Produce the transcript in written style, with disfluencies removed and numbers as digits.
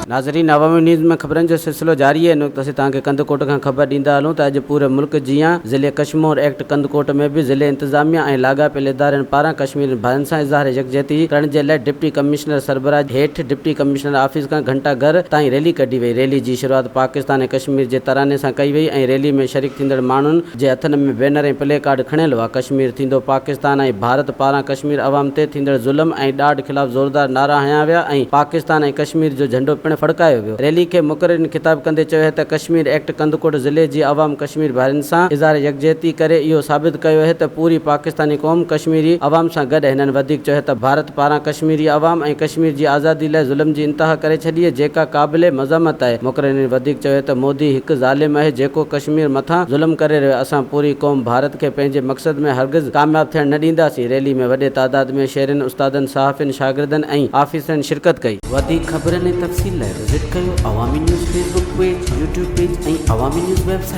नाज़रीन, अवामी न्यूज़ में खबरन जो सिलसिलो जारी है। असीं तव्हांखे क़ंधकोट खां ख़बर ॾींदा हलूं त अॼु पूरे मुल्क जियां ज़िले क़शमोर एक्ट क़ंधकोट में भी ज़िले इंतज़ामिया ऐं लाॻापील ادارن پاران ڪشميري ڀائرن सां اظهار यकजहती करण जे लाइ डिप्टी कमिश्नर सरबराह हेठि डिप्टी कमिश्नर ऑफिस खां घंटा घर ताईं रैली कढी वई। रैली जी शुरूआत पाकिस्तान ऐं कश्मीर जे तराने सां कई वई ऐं रैली में शरीक थींदड़ माण्हुनि जे हथनि में बैनर ऐं प्ले कार्ड खणियल हुआ। कश्मीर थींदो पाकिस्तान ऐं भारत पारां कश्मीर अवाम ते थींदड़ ज़ुल्म ऐं ॾाढ ख़िलाफ़ ज़ोरदार नारा हयां विया ऐं पाकिस्तान ऐं कश्मीर जो झंडो पिणु फड़कायो वियो। रैली खे मुक़ररिन खिताब कंदे चयो त कश्मीर एक्ट कंधकोट ज़िले जी अवाम कश्मीर भाइरन सां इज़हार यकजहती करे इहो साबित कयो आहे त पूरी पाकिस्तानी क़ौम कश्मीरी अवाम सां गॾु। हिननि वधीक चयो त भारत पारां कश्मीरी अवाम ऐं कश्मीर जी आज़ादी लाइ ज़ुल्म जी इंतहा करे छॾी आहे, जेका क़ाबिल मज़म्मत आहे। मुक़ररिन वधीक चयो त मोदी हिकु ज़ालिम आहे जेको कश्मीर मथां ज़ुल्म करे रहियो। असां पूरी क़ौम भारत खे पंहिंजे मक़सद में हरगिज़ कामयाब थियण न ॾींदासीं। रैली में वॾे तादाद में शहरनि, उस्तादनि, सहाफ़ियुनि, शागिर्दनि ऐं आफ़ीसरनि शिरकत कई। वधीक ख़बरनि ऐं तफ़सील लाइ विज़िट कयो अवामी news Facebook page, YouTube page ऐं अवामी न्यूज़ वेबसाइट।